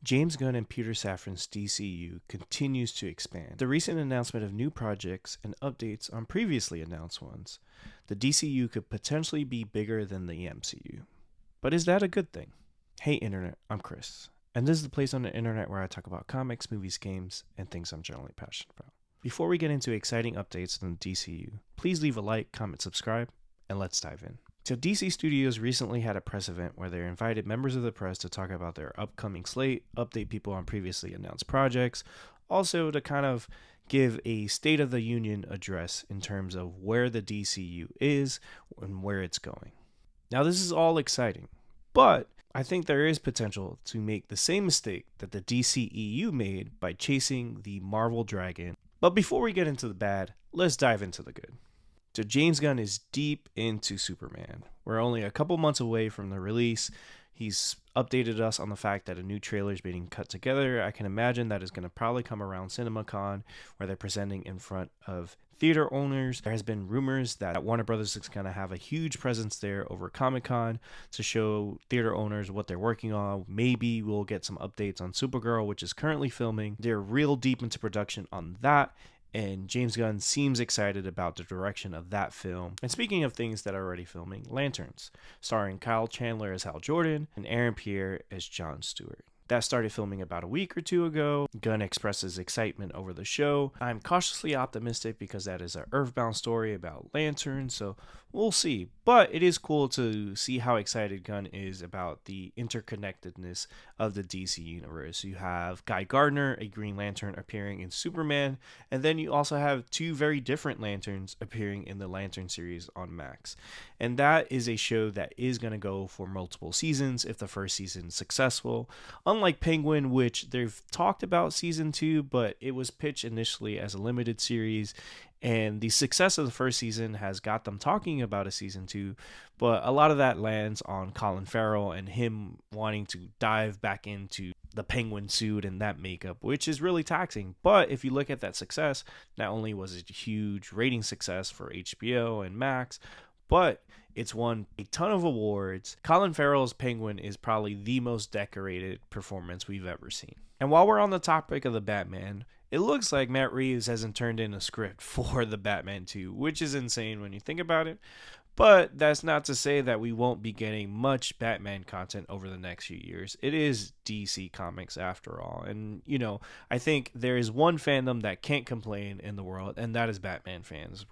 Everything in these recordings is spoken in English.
James Gunn and Peter Safran's DCU continues to expand. The recent announcement of new projects and updates on previously announced ones, the DCU could potentially be bigger than the MCU. But is that a good thing? Hey Internet, I'm Chris, and this is the place on the internet where I talk about comics, movies, games, and things I'm generally passionate about. Before we get into exciting updates on the DCU, please leave a like, comment, subscribe, and let's dive in. So DC Studios recently had a press event where they invited members of the press to talk about their upcoming slate, update people on previously announced projects, also to kind of give a State of the Union address in terms of where the DCU is and where it's going. Now this is all exciting, but I think there is potential to make the same mistake that the DCEU made by chasing the Marvel Dragon. But before we get into the bad, let's dive into the good. So James Gunn is deep into Superman. We're only a couple months away from the release. He's updated us on the fact that a new trailer is being cut together. I can imagine that is going to probably come around CinemaCon, where they're presenting in front of theater owners. There has been rumors that Warner Brothers is going to have a huge presence there over Comic-Con to show theater owners what they're working on. Maybe we'll get some updates on Supergirl, which is currently filming. They're real deep into production on that. And James Gunn seems excited about the direction of that film. And speaking of things that are already filming, Lanterns, starring Kyle Chandler as Hal Jordan and Aaron Pierre as Jon Stewart. That started filming about a week or two ago. Gunn expresses excitement over the show. I'm cautiously optimistic because that is an Earthbound story about Lanterns, so we'll see. But it is cool to see how excited Gunn is about the interconnectedness of the DC universe. You have Guy Gardner, a Green Lantern, appearing in Superman, and then you also have two very different Lanterns appearing in the Lantern series on Max. And that is a show that is going to go for multiple seasons if the first season is successful. Unlike Penguin, which they've talked about season 2, but it was pitched initially as a limited series, and the success of the first season has got them talking about a season 2, but a lot of that lands on Colin Farrell and him wanting to dive back into the Penguin suit and that makeup, which is really taxing. But if you look at that success, not only was it a huge rating success for HBO and Max, but it's won a ton of awards. Colin Farrell's Penguin is probably the most decorated performance we've ever seen. And while we're on the topic of the Batman, it looks like Matt Reeves hasn't turned in a script for the Batman 2, which is insane when you think about it. But that's not to say that we won't be getting much Batman content over the next few years. It is DC Comics after all. And, I think there is one fandom that can't complain in the world, and that is Batman fans.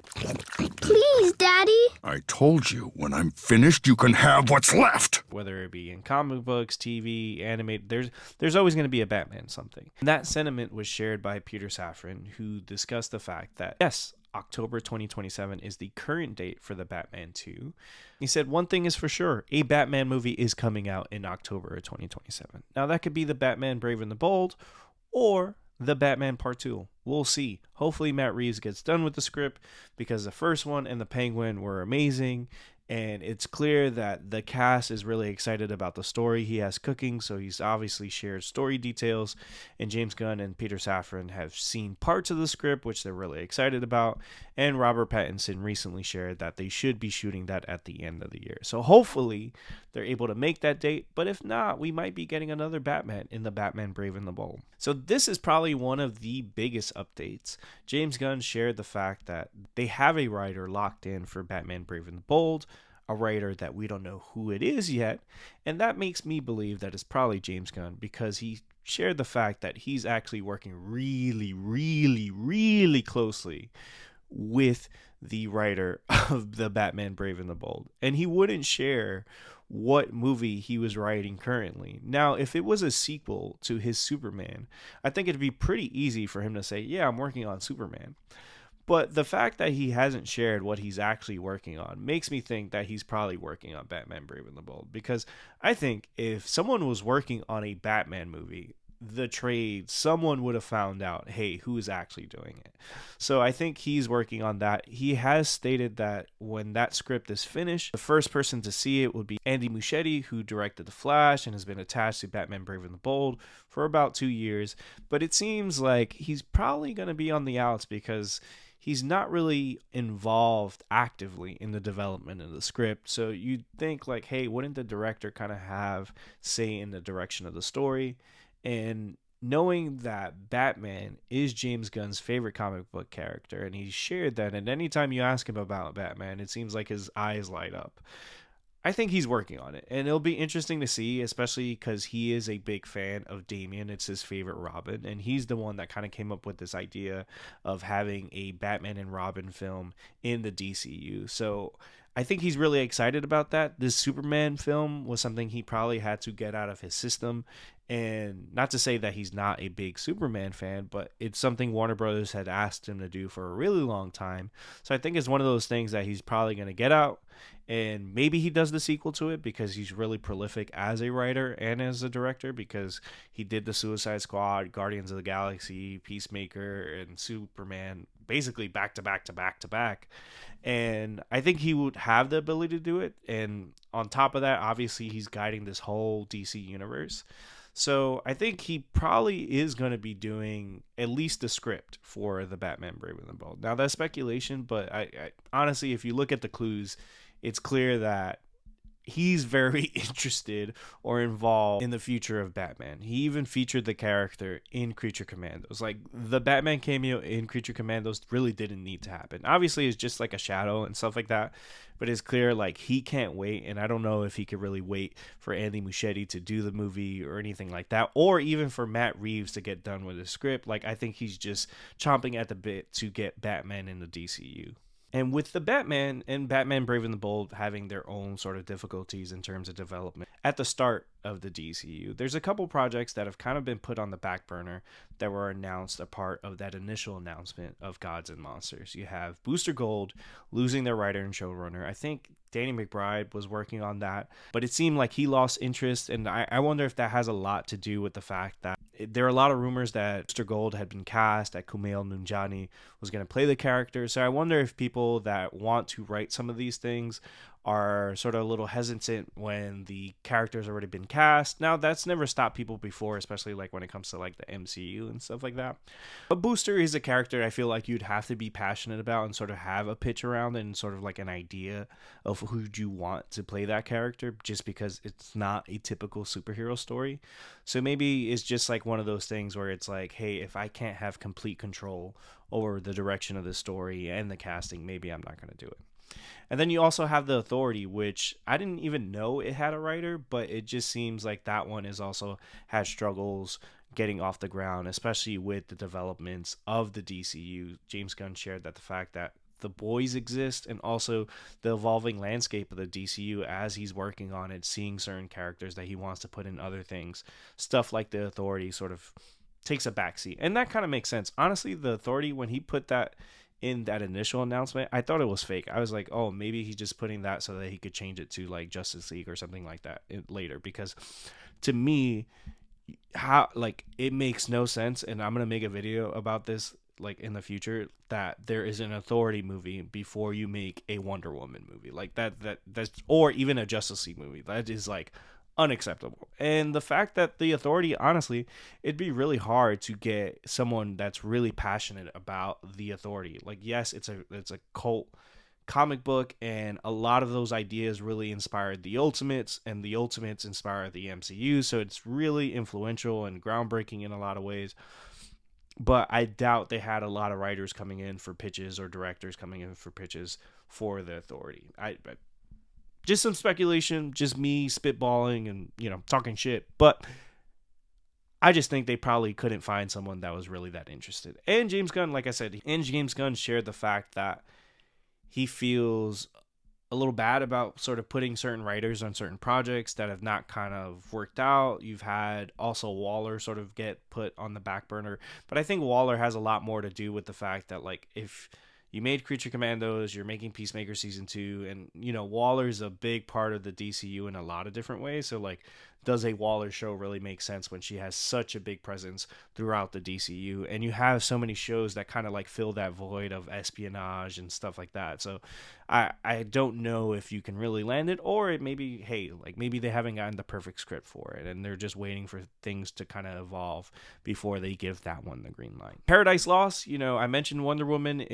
Please, Daddy. I told you, when I'm finished, you can have what's left. Whether it be in comic books, TV, animated, there's always going to be a Batman something. And that sentiment was shared by Peter Safran, who discussed the fact that, yes, October 2027 is the current date for the Batman 2. He said one thing is for sure, a Batman movie is coming out in October of 2027. Now that could be the Batman Brave and the Bold or the Batman Part 2. We'll see. Hopefully Matt Reeves gets done with the script because the first one and the Penguin were amazing. And it's clear that the cast is really excited about the story he has cooking, so he's obviously shared story details. And James Gunn and Peter Safran have seen parts of the script, which they're really excited about. And Robert Pattinson recently shared that they should be shooting that at the end of the year. So hopefully they're able to make that date. But if not, we might be getting another Batman in the Batman Brave and the Bold. So this is probably one of the biggest updates. James Gunn shared the fact that they have a writer locked in for Batman Brave and the Bold, a writer that we don't know who it is yet, and that makes me believe that it's probably James Gunn because he shared the fact that he's actually working really, really, really closely with the writer of the Batman Brave and the Bold, and he wouldn't share what movie he was writing currently. Now, if it was a sequel to his Superman, I think it'd be pretty easy for him to say, yeah, I'm working on Superman. But the fact that he hasn't shared what he's actually working on makes me think that he's probably working on Batman Brave and the Bold. Because I think if someone was working on a Batman movie, the trade, someone would have found out, hey, who is actually doing it? So I think he's working on that. He has stated that when that script is finished, the first person to see it would be Andy Muschietti, who directed The Flash and has been attached to Batman Brave and the Bold for about 2 years. But it seems like he's probably going to be on the outs because he's not really involved actively in the development of the script. So you'd think like, hey, wouldn't the director kind of have say in the direction of the story? And knowing that Batman is James Gunn's favorite comic book character, and he shared that, and anytime you ask him about Batman, it seems like his eyes light up. I think he's working on it, and it'll be interesting to see, especially because he is a big fan of Damian. It's his favorite Robin, and he's the one that kind of came up with this idea of having a Batman and Robin film in the DCU. So I think he's really excited about that. This Superman film was something he probably had to get out of his system. And not to say that he's not a big Superman fan, but it's something Warner Brothers had asked him to do for a really long time. So I think it's one of those things that he's probably going to get out. And maybe he does the sequel to it because he's really prolific as a writer and as a director, because he did the Suicide Squad, Guardians of the Galaxy, Peacemaker, and Superman basically back to back to back to back. And I think he would have the ability to do it. And on top of that, obviously he's guiding this whole DC universe. So I think he probably is going to be doing at least the script for the Batman Brave and the Bold. Now that's speculation, but I honestly, if you look at the clues, it's clear that he's very interested or involved in the future of Batman. He even featured the character in Creature Commandos. Like, the Batman cameo in Creature Commandos really didn't need to happen. Obviously, it's just like a shadow and stuff like that, but it's clear like he can't wait, and I don't know if he could really wait for Andy Muschietti to do the movie or anything like that, or even for Matt Reeves to get done with the script. Like, I think he's just chomping at the bit to get Batman in the DCU. And with the Batman and Batman Brave and the Bold having their own sort of difficulties in terms of development at the start of the DCU, there's a couple projects that have kind of been put on the back burner that were announced a part of that initial announcement of Gods and Monsters. You have Booster Gold losing their writer and showrunner. I think Danny McBride was working on that, but it seemed like he lost interest, and I wonder if that has a lot to do with the fact that there are a lot of rumors that Mr. Gold had been cast, that Kumail Nanjiani was going to play the character. So I wonder if people that want to write some of these things are sort of a little hesitant when the character's already been cast. Now, that's never stopped people before, especially like when it comes to like the MCU and stuff like that. But Booster is a character I feel like you'd have to be passionate about and sort of have a pitch around and sort of like an idea of who you want to play that character, just because it's not a typical superhero story. So maybe it's just like one of those things where it's like, hey, if I can't have complete control over the direction of the story and the casting, maybe I'm not going to do it. And then you also have The Authority, which I didn't even know it had a writer, but it just seems like that one is also had struggles getting off the ground, especially with the developments of the DCU. James Gunn shared that the fact that the boys exist and also the evolving landscape of the DCU as he's working on it, seeing certain characters that he wants to put in other things, stuff like The Authority sort of takes a backseat. And that kind of makes sense. Honestly, The Authority, when he put that in that initial announcement, I thought it was fake. I was like, oh, maybe he's just putting that so that he could change it to like Justice League or something like that later, because to me, how, like, it makes no sense, and I'm gonna make a video about this like in the future, that there is an Authority movie before you make a Wonder Woman movie, like that's, or even a Justice League movie. That is like unacceptable. And the fact that The Authority, honestly, it'd be really hard to get someone that's really passionate about The Authority. Like, yes, it's a cult comic book, and a lot of those ideas really inspired the Ultimates, and the Ultimates inspired the MCU, so it's really influential and groundbreaking in a lot of ways. But I doubt they had a lot of writers coming in for pitches or directors coming in for pitches for The Authority. I just some speculation, just me spitballing and, talking shit. But I just think they probably couldn't find someone that was really that interested. And James Gunn, like I said, James Gunn shared the fact that he feels a little bad about sort of putting certain writers on certain projects that have not kind of worked out. You've had also Waller sort of get put on the back burner. But I think Waller has a lot more to do with the fact that, like, if you made Creature Commandos, you're making Peacemaker Season 2, and, Waller's a big part of the DCU in a lot of different ways. So, like, does a Waller show really make sense when she has such a big presence throughout the DCU? And you have so many shows that kind of, like, fill that void of espionage and stuff like that. So, I don't know if you can really land it, or it maybe, hey, like, maybe they haven't gotten the perfect script for it, and they're just waiting for things to kind of evolve before they give that one the green light. Paradise Lost, I mentioned Wonder Woman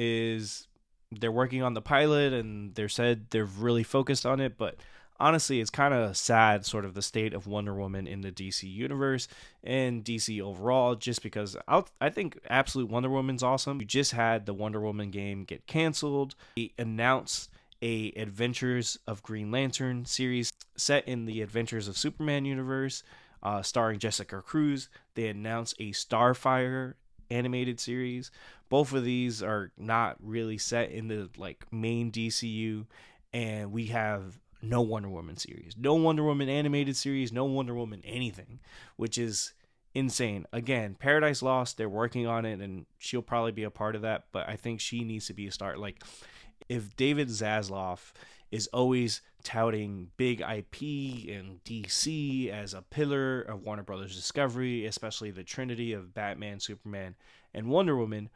they're working on the pilot, and they're really focused on it, but honestly, it's kind of sad, sort of the state of Wonder Woman in the DC universe and DC overall, just because I think Absolute Wonder Woman's awesome. You just had the Wonder Woman game get canceled. They announced a Adventures of Green Lantern series set in the Adventures of Superman universe, starring Jessica Cruz. They announced a Starfire animated series. Both of these are not really set in the like main DCU, and we have no Wonder Woman series, no Wonder Woman animated series, no Wonder Woman anything, which is insane. Again, Paradise Lost, they're working on it, and she'll probably be a part of that, but I think she needs to be a start. Like, if David Zaslav is always touting big IP and DC as a pillar of Warner Brothers Discovery, especially the trinity of Batman, Superman, and Wonder Woman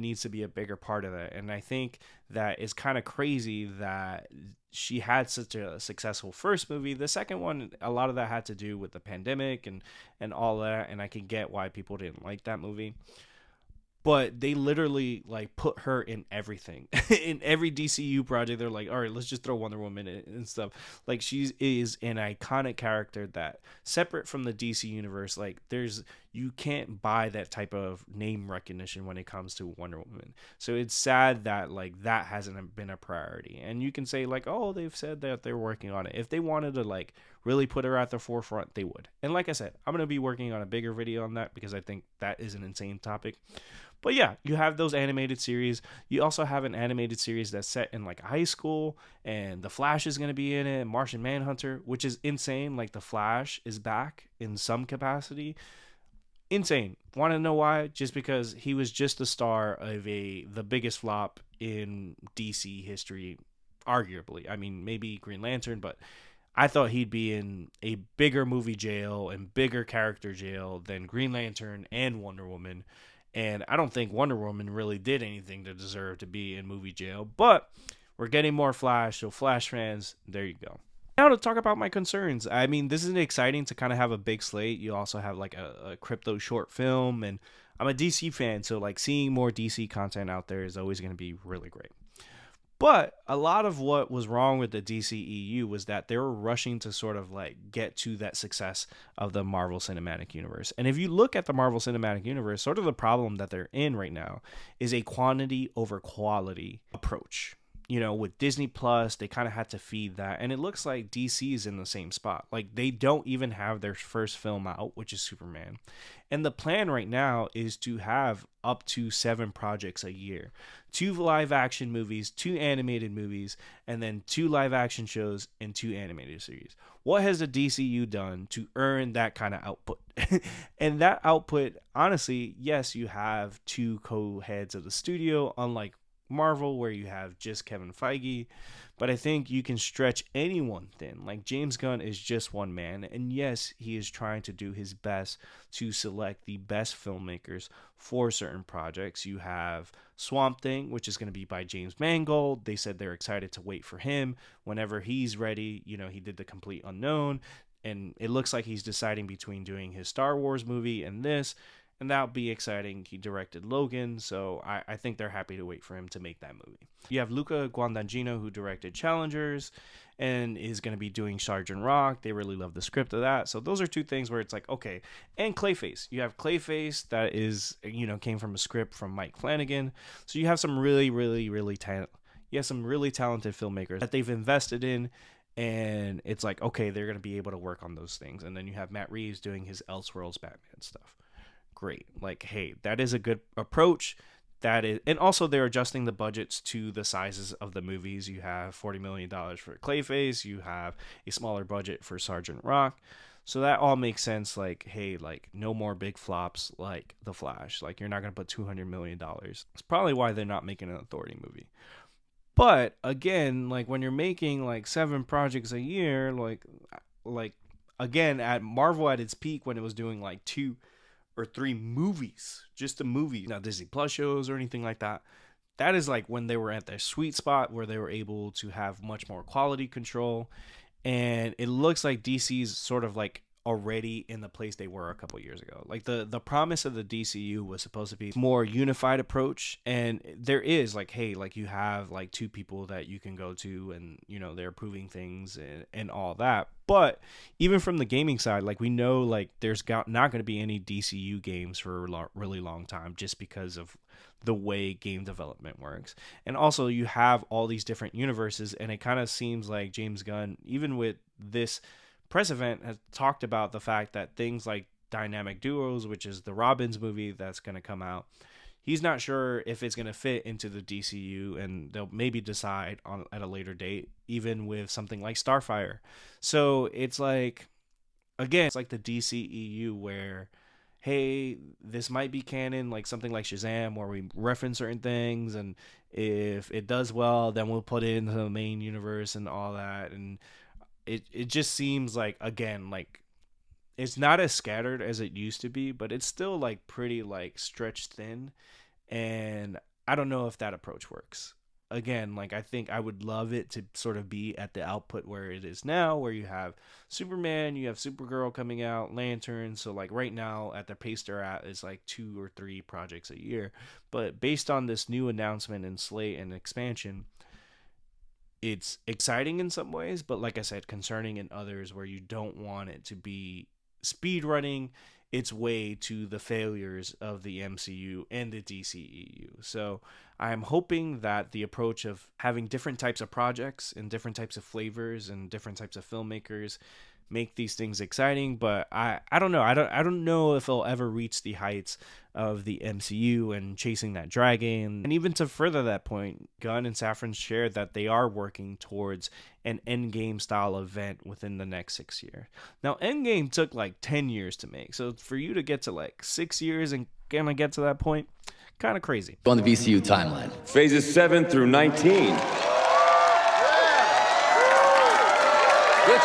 needs to be a bigger part of that. And I think that it's kind of crazy that she had such a successful first movie. The second one, a lot of that had to do with the pandemic and all that, and I can get why people didn't like that movie. But they literally like put her in everything. In every DCU project, they're like, all right, let's just throw Wonder Woman in and stuff. Like, she is an iconic character that, separate from the DC universe, like you can't buy that type of name recognition when it comes to Wonder Woman. So it's sad that like that hasn't been a priority. And you can say like, oh, they've said that they're working on it. If they wanted to like really put her at the forefront, they would. And like I said, I'm going to be working on a bigger video on that because I think that is an insane topic. But yeah, you have those animated series. You also have an animated series that's set in like high school, and The Flash is going to be in it, Martian Manhunter, which is insane. Like, The Flash is back in some capacity. Insane. Want to know why? Just because he was just the star of the biggest flop in DC history, arguably. I mean, maybe Green Lantern, but I thought he'd be in a bigger movie jail and bigger character jail than Green Lantern and Wonder Woman. And I don't think Wonder Woman really did anything to deserve to be in movie jail. But we're getting more Flash, so Flash fans, there you go. Now to talk about my concerns. I mean, this is exciting to kind of have a big slate. You also have like a crypto short film, and I'm a DC fan, so like seeing more DC content out there is always going to be really great. But a lot of what was wrong with the DCEU was that they were rushing to sort of like get to that success of the Marvel Cinematic Universe. And if you look at the Marvel Cinematic Universe, sort of the problem that they're in right now is a quantity over quality approach. You know, with Disney Plus, they kind of had to feed that. And it looks like DC is in the same spot. Like, they don't even have their first film out, which is Superman. And the plan right now is to have up to 7 projects a year. 2 live action movies, 2 animated movies, and then 2 live action shows and 2 animated series. What has the DCU done to earn that kind of output? And that output, honestly, yes, you have 2 co-heads of the studio, unlike Marvel, where you have just Kevin Feige, but I think you can stretch anyone thin. Like, James Gunn is just one man, and yes, he is trying to do his best to select the best filmmakers for certain projects. You have Swamp Thing, which is going to be by James Mangold. They said they're excited to wait for him whenever he's ready. You know, he did The Complete Unknown, and it looks like he's deciding between doing his Star Wars movie and this. And that'll be exciting. He directed Logan, so I think they're happy to wait for him to make that movie. You have Luca Guadagnino, who directed Challengers and is going to be doing Sergeant Rock. They really love the script of that. So those are 2 things where it's like, okay. And Clayface. You have Clayface that is, you know, came from a script from Mike Flanagan. So you have some really talented filmmakers that they've invested in. And it's like, okay, they're going to be able to work on those things. And then you have Matt Reeves doing his Elseworlds Batman stuff. Great. Like, hey, that is a good approach. That is, and also they're adjusting the budgets to the sizes of the movies. You have $40 million for Clayface. You have a smaller budget for Sergeant Rock. So that all makes sense. Like, hey, like, no more big flops like The Flash. Like, you're not going to put $200 million. It's probably why they're not making an Authority movie. But again, like, when you're making like 7 projects a year, like again, at Marvel at its peak, when it was doing like 2 or 3 movies, just a movie, not Disney Plus shows or anything like that. That is like when they were at their sweet spot, where they were able to have much more quality control. And it looks like DC's sort of like already in the place they were a couple years ago. Like the promise of the DCU was supposed to be more unified approach, and there is like, hey, like you have like two people that you can go to, and you know they're approving things and all that. But even from the gaming side, like we know like there's not going to be any DCU games for a really long time, just because of the way game development works. And also you have all these different universes, and it kind of seems like James Gunn, even with this press event, has talked about the fact that things like Dynamic Duos, which is the Robins movie that's going to come out, he's not sure if it's going to fit into the DCU, and they'll maybe decide on at a later date, even with something like Starfire. So it's like, again, it's like the DCEU where, hey, this might be canon, like something like Shazam, where we reference certain things, and if it does well, then we'll put it into the main universe and all that. And it just seems like, again, like it's not as scattered as it used to be, but it's still like pretty like stretched thin, and I don't know if that approach works. Again, like I think I would love it to sort of be at the output where it is now, where you have Superman, you have Supergirl coming out, Lantern. So like right now at the pace they're at is like 2 or 3 projects a year. But based on this new announcement and slate and expansion, it's exciting in some ways, but like I said, concerning in others, where you don't want it to be speed running its way to the failures of the MCU and the DCEU. So I'm hoping that the approach of having different types of projects and different types of flavors and different types of filmmakers make these things exciting, but I don't know. I don't know if it'll ever reach the heights of the MCU and chasing that dragon. And even to further that point, Gunn and Safran shared that they are working towards an Endgame style event within the next 6 years. Now, Endgame took like 10 years to make, so for you to get to like 6 years and gonna get to that point, kind of crazy. On the VCU timeline. Phases 7 through 19.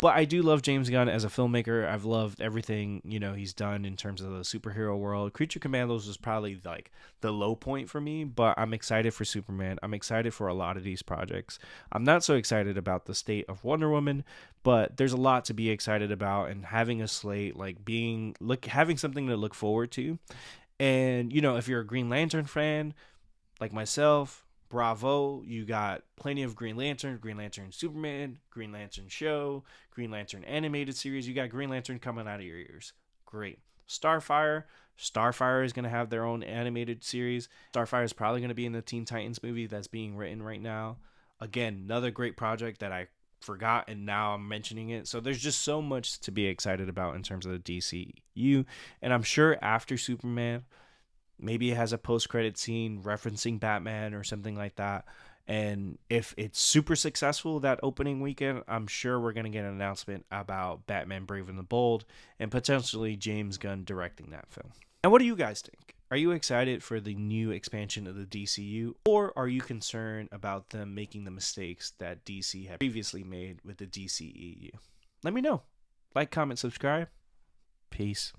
But I do love James Gunn as a filmmaker. I've loved everything, you know, he's done in terms of the superhero world. Creature Commandos was probably like the low point for me, but I'm excited for Superman. I'm excited for a lot of these projects. I'm not so excited about the state of Wonder Woman, but there's a lot to be excited about, and having a slate, like having something to look forward to. And, you know, if you're a Green Lantern fan like myself, bravo, you got plenty of Green Lantern Superman, Green Lantern show, Green Lantern animated series. You got Green Lantern coming out of your ears. Great. Starfire is going to have their own animated series. Starfire is probably going to be in the Teen Titans movie that's being written right now. Again, another great project that I forgot, and now I'm mentioning it. So there's just so much to be excited about in terms of the DCU. And I'm sure after Superman, maybe it has a post-credit scene referencing Batman or something like that. And if it's super successful that opening weekend, I'm sure we're going to get an announcement about Batman Brave and the Bold and potentially James Gunn directing that film. And what do you guys think? Are you excited for the new expansion of the DCU, or are you concerned about them making the mistakes that DC had previously made with the DCEU? Let me know. Like, comment, subscribe. Peace.